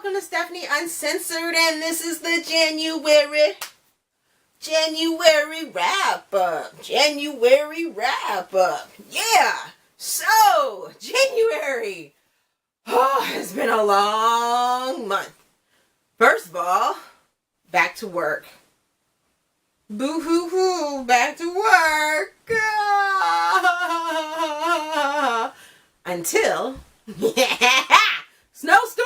welcome to Stephanie Uncensored, and this is the January wrap-up. January wrap-up. Yeah! So, January. Oh, it's been a long month. First of all, back to work. Boo-hoo-hoo, back to work. Until, Snowstorm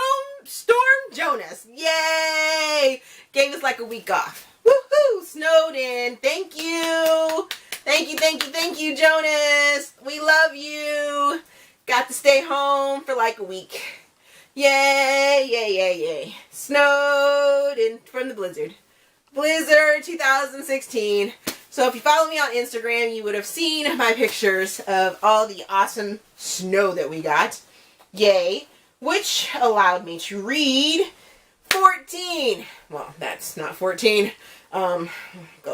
Jonas. Yay! Gave us like a week off. Woohoo! Snowed in. Thank you. Thank you, Jonas. We love you. Got to stay home for like a week. Yay. Snowed in from the blizzard. Blizzard 2016. So if you follow me on Instagram, you would have seen my pictures of all the awesome snow that we got. Yay. Which allowed me to read 14. Well, that's not 14. Go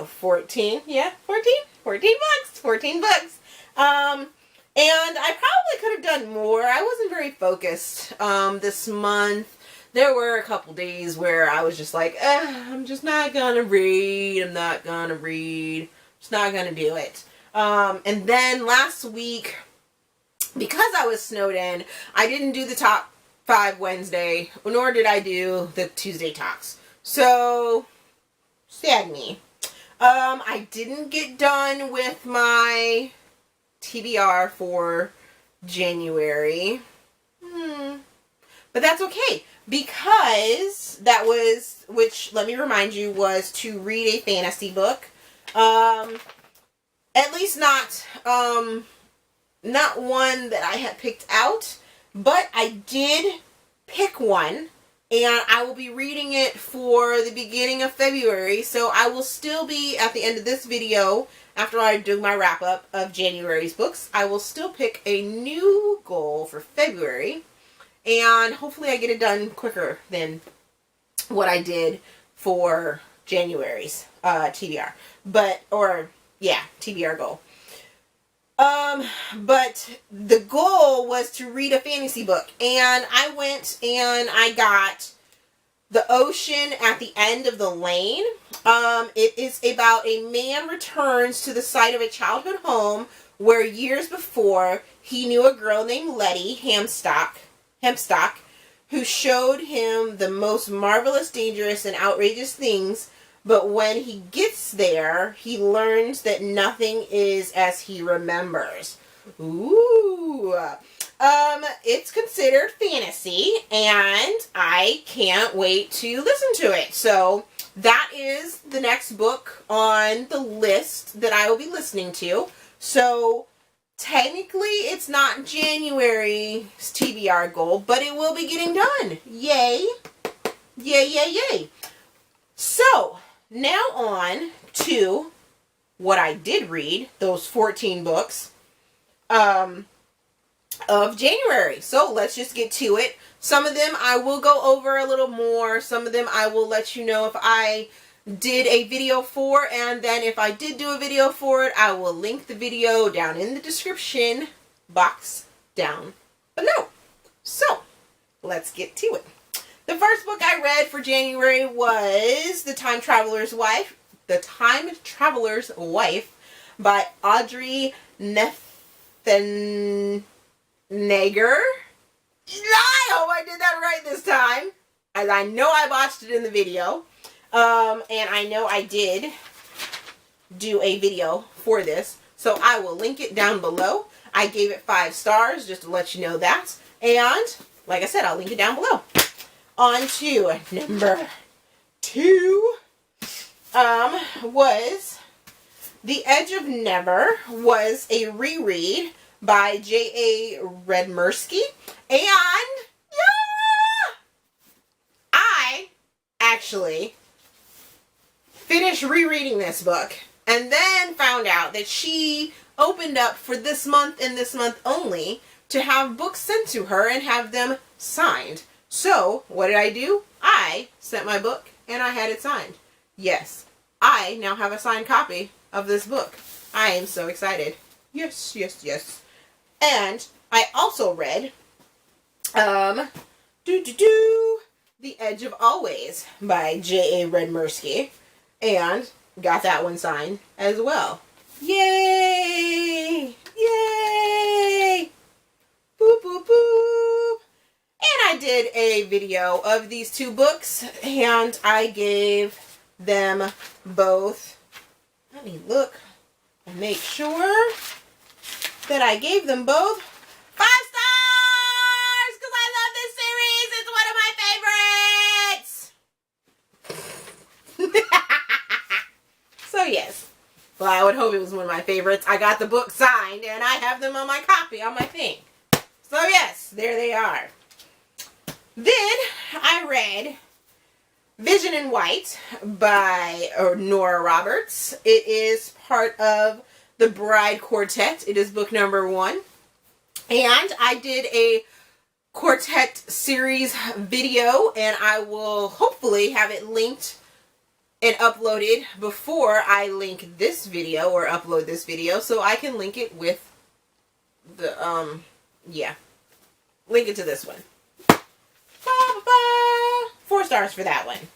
14. Yeah, 14. 14 books. And I probably could have done more. I wasn't very focused this month. There were a couple days where I was just like, I'm just not gonna read. I'm just not gonna do it. And then last week, because I was snowed in, I didn't do the top 5 Wednesday, nor did I do the Tuesday talks. So, sad me. I didn't get done with my TBR for January. But that's okay, because that was, which, let me remind you, was to read a fantasy book. At least not one that I had picked out, but I did pick one, and I will be reading it for the beginning of February, so I will still be, at the end of this video, after I do my wrap-up of January's books, I will still pick a new goal for February, and hopefully I get it done quicker than what I did for January's TBR. TBR goal. But the goal was to read a fantasy book, and I went and I got The Ocean at the End of the Lane. It is about a man returns to the site of a childhood home where years before he knew a girl named Letty Hempstock, who showed him the most marvelous, dangerous, and outrageous things. But when he gets there, he learns that nothing is as he remembers. Ooh. It's considered fantasy, and I can't wait to listen to it. So that is the next book on the list that I will be listening to. So technically, it's not January's TBR goal, but it will be getting done. Yay. Yay. So, now on to what I did read, those 14 books of January. So let's just get to it. Some of them I will go over a little more. Some of them I will let you know if I did a video for, and then if I did do a video for it, I will link the video down in the description box down below. So, let's get to it. The first book I read for January was The Time Traveler's Wife by Audrey Neffenegger. I hope I did that right this time, as I know I botched it in the video. And I know I did do a video for this, so I will link it down below. I gave it 5 stars, just to let you know that. And, like I said, I'll link it down below. On to number 2, was The Edge of Never, was a reread by J.A. Redmersky, and I actually finished rereading this book, and then found out that she opened up for this month and this month only to have books sent to her and have them signed. So, what did I do? I sent my book, and I had it signed. Yes, I now have a signed copy of this book. I am so excited. Yes. And I also read, The The Edge of Always by J.A. Redmersky, and got that one signed as well. Yay! Yay! Boop, boop, boop. And I did a video of these two books, and I gave them both. Let me look and make sure that I gave them both 5 stars, because I love this series. It's one of my favorites. So yes, well, I would hope it was one of my favorites. I got the book signed, and I have them on my copy on my thing. So yes, there they are. Then I read Vision in White by Nora Roberts. It is part of the Bride Quartet. It is book number 1. And I did a quartet series video, and I will hopefully have it linked and uploaded before I link this video or upload this video, so I can link it with the, link it to this one. 4 stars for that one.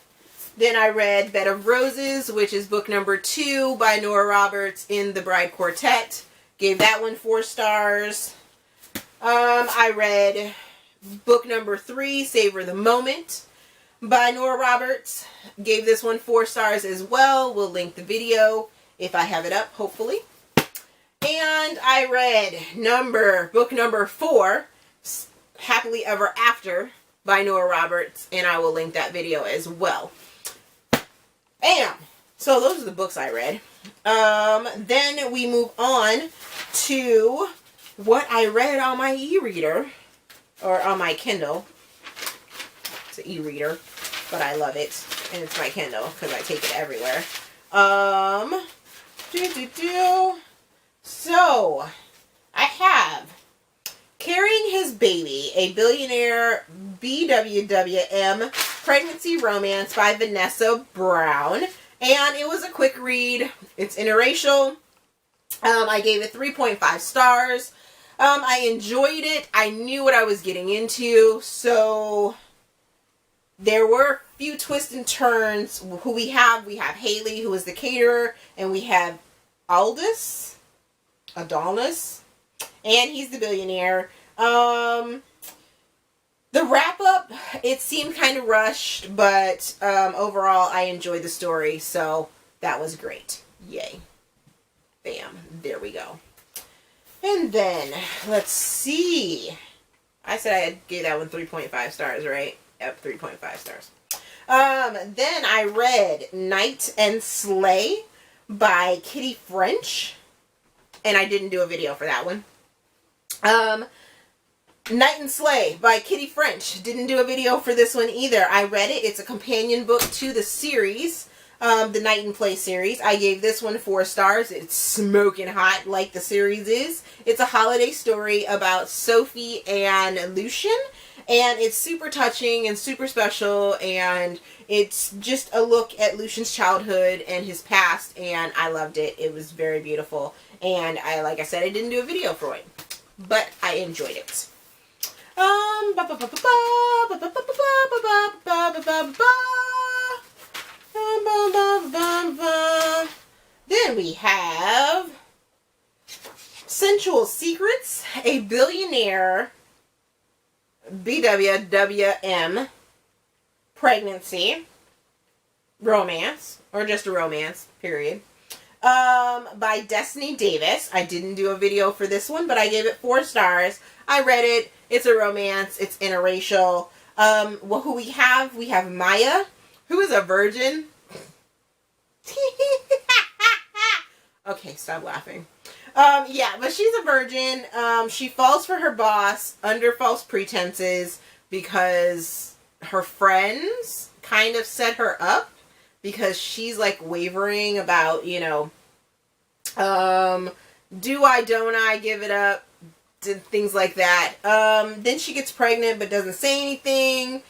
Then I read Bed of Roses, which is book number 2 by Nora Roberts in the Bride Quartet. Gave that one 4 stars. I read book number 3, Savor the Moment by Nora Roberts. Gave this one 4 stars as well. We'll link the video if I have it up, hopefully. And I read book number 4, Happily Ever After by Nora Roberts, and I will link that video as well. Bam! So those are the books I read. Then we move on to what I read on my e-reader, or on my Kindle. It's an e-reader, but I love it, and it's my Kindle because I take it everywhere. So I have Carrying His Baby, a Billionaire BWWM Pregnancy Romance by Vanessa Brown. And it was a quick read. It's interracial. I gave it 3.5 stars. I enjoyed it. I knew what I was getting into. So there were a few twists and turns. Who we have Haley, who is the caterer. And we have Adonis. And he's the billionaire. The wrap-up, it seemed kind of rushed, but overall, I enjoyed the story, so that was great. Yay. Bam. There we go. And then, let's see. I said I gave that one 3.5 stars, right? Yep, 3.5 stars. Then I read Knight and Sleigh by Kitty French, and I didn't do a video for that one. Knight and Sleigh by Kitty French. Didn't do a video for this one either. I read it. It's a companion book to the series, the Knight and Play series. I gave this one 4 stars. It's smoking hot like the series is. It's a holiday story about Sophie and Lucian, and it's super touching and super special, and it's just a look at Lucian's childhood and his past, and I loved it. It was very beautiful, and like I said, I didn't do a video for it, but I enjoyed it. Then we have Sensual Secrets, a Billionaire BWWM Pregnancy Romance, or just a romance, period. By Destiny Davis. I didn't do a video for this one, but I gave it 4 stars. I read it. It's a romance. It's interracial. Well, who we have? We have Maya, who is a virgin. Okay, stop laughing. Yeah, but she's a virgin. She falls for her boss under false pretenses because her friends kind of set her up, because she's like wavering about, you know, do I, don't I, give it up, things like that. Then she gets pregnant but doesn't say anything.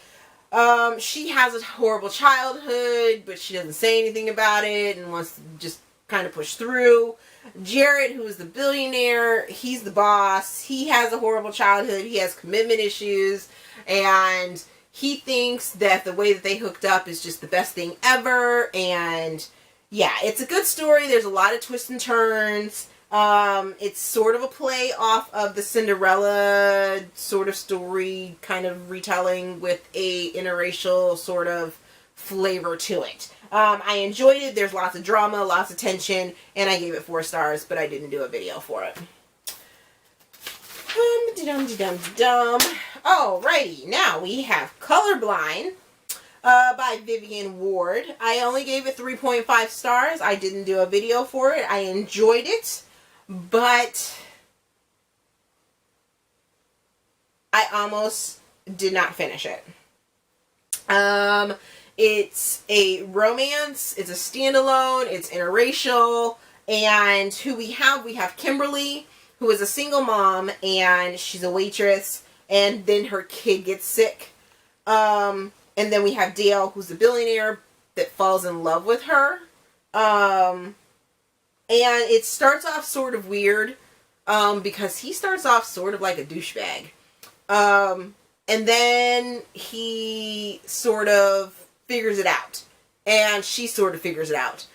She has a horrible childhood, but she doesn't say anything about it and wants to just kind of push through. Jared, who is the billionaire, he's the boss. He has a horrible childhood. He has commitment issues, and he thinks that the way that they hooked up is just the best thing ever. And yeah, it's a good story. There's a lot of twists and turns. It's sort of a play off of the Cinderella sort of story, kind of retelling with a interracial sort of flavor to it. I enjoyed it. There's lots of drama, lots of tension, and I gave it 4 stars, but I didn't do a video for it. Alrighty, now we have Colorblind by Vivian Ward. I only gave it 3.5 stars. I didn't do a video for it. I enjoyed it, but I almost did not finish it. It's a romance, it's a standalone, it's interracial, and who we have Kimberly, who is a single mom, and she's a waitress, and then her kid gets sick. And then we have Dale, who's a billionaire that falls in love with her. And it starts off sort of weird, because he starts off sort of like a douchebag. And then he sort of figures it out. And she sort of figures it out.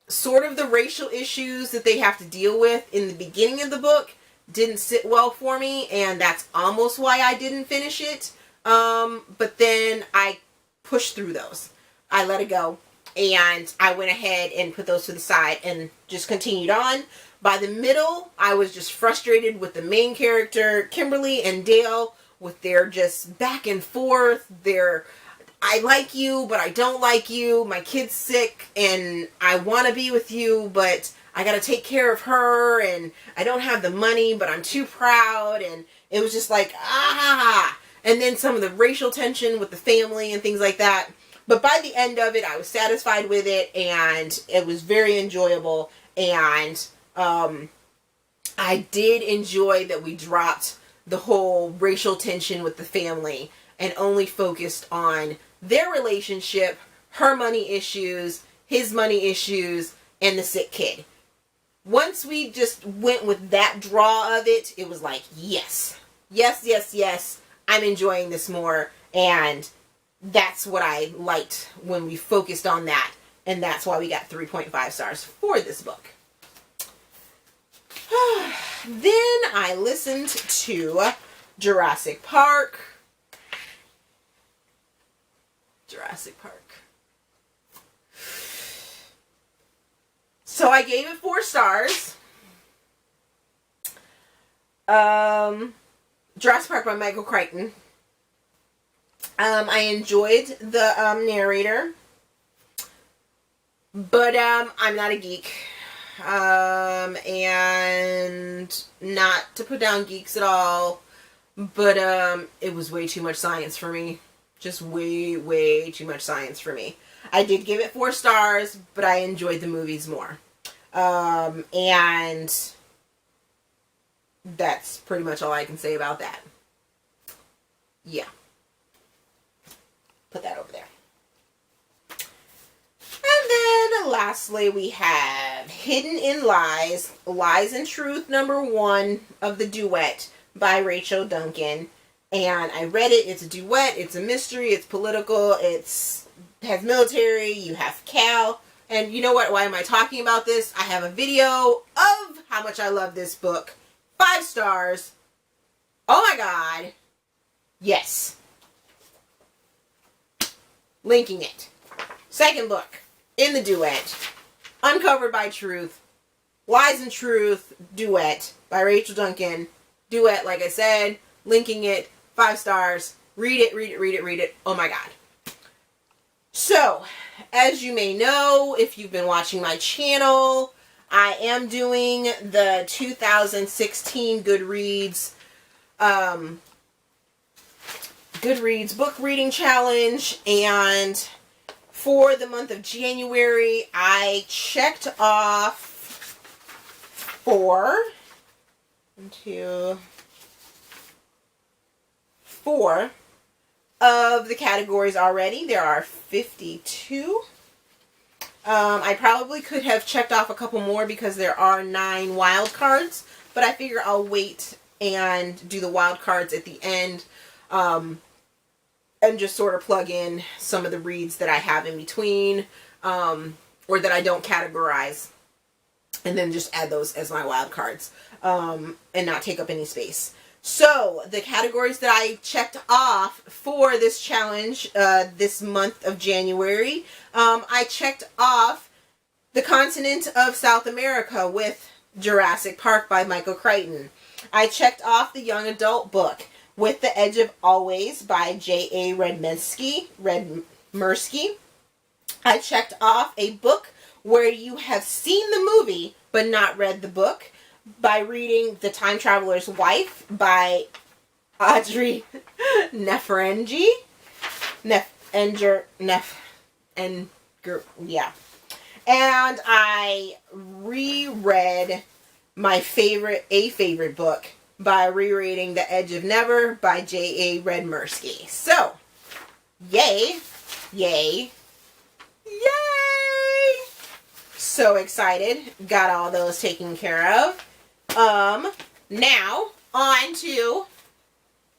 Sort of the racial issues that they have to deal with in the beginning of the book didn't sit well for me, and that's almost why I didn't finish it. But then I pushed through those. I let it go, and I went ahead and put those to the side and just continued on. By the middle, I was just frustrated with the main character, Kimberly and Dale, with their just back and forth, their I like you, but I don't like you. My kid's sick, and I want to be with you, but I got to take care of her, and I don't have the money, but I'm too proud. And it was just like, ah. And then some of the racial tension with the family and things like that. But by the end of it, I was satisfied with it, and it was very enjoyable. And I did enjoy that we dropped the whole racial tension with the family and only focused on their relationship, her money issues, his money issues, and the sick kid. Once we just went with that draw of it, it was like, yes. Yes, yes, yes. I'm enjoying this more. And that's what I liked when we focused on that. And that's why we got 3.5 stars for this book. Then I listened to Jurassic Park. So I gave it 4 stars. Jurassic Park by Michael Crichton. I enjoyed the narrator, but I'm not a geek. And not to put down geeks at all, but it was way too much science for me. Just way too much science for me. I did give it 4 stars, but I enjoyed the movies more. And that's pretty much all I can say about that. Yeah. Put that over there. And then lastly, we have Hidden in Lies, Lies and Truth, #1 of the duet by Rachel Duncan. And I read it. It's a duet. It's a mystery. It's political. Has military. You have Cal. And you know what? Why am I talking about this? I have a video of how much I love this book. 5 stars. Oh my God. Yes. Linking it. Second book in the duet. Uncovered by Truth. Lies and Truth duet by Rachel Duncan. Duet, like I said. Linking it. 5 stars. Read it, read it, read it, read it. Oh my God. So, as you may know, if you've been watching my channel, I am doing the 2016 Goodreads book reading challenge, and for the month of January, I checked off 4 of the categories already. There are 52. I probably could have checked off a couple more because there are 9 wild cards, but I figure I'll wait and do the wild cards at the end. and just sort of plug in some of the reads that I have in between, or that I don't categorize, and then just add those as my wild cards, and not take up any space. So the categories that I checked off for this challenge this month of January, I checked off the continent of South America with Jurassic Park by Michael Crichton. I checked off the young adult book With the Edge of Always by J.A. Redmersky. I checked off a book where you have seen the movie but not read the book by reading The Time Traveler's Wife by Audrey Nefrengi. And I reread a favorite book by rereading The Edge of Never by J.A. Redmersky. So, yay, yay, yay! So excited. Got all those taken care of. Now, on to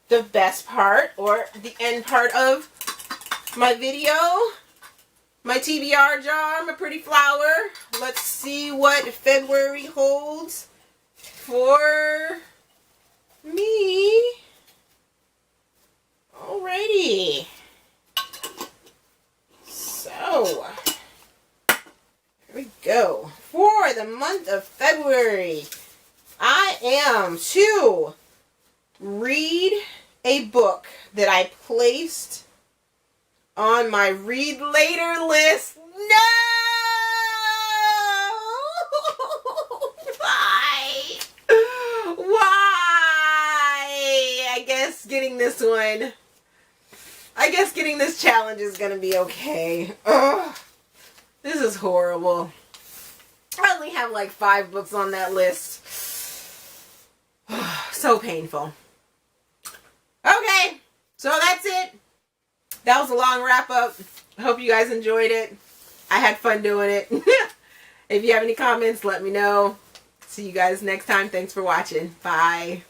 the best part, or the end part of my video. My TBR jar, my pretty flower. Let's see what February holds for me. Alrighty. So, here we go. For the month of February, I am to read a book that I placed on my read later list. No! Why? Why? I guess getting this challenge is gonna be okay. Ugh. This is horrible. I only have like 5 books on that list. So painful. Okay, so that's it. That was a long wrap up. I hope you guys enjoyed it. I had fun doing it. If you have any comments, let me know. See you guys next time. Thanks for watching. Bye.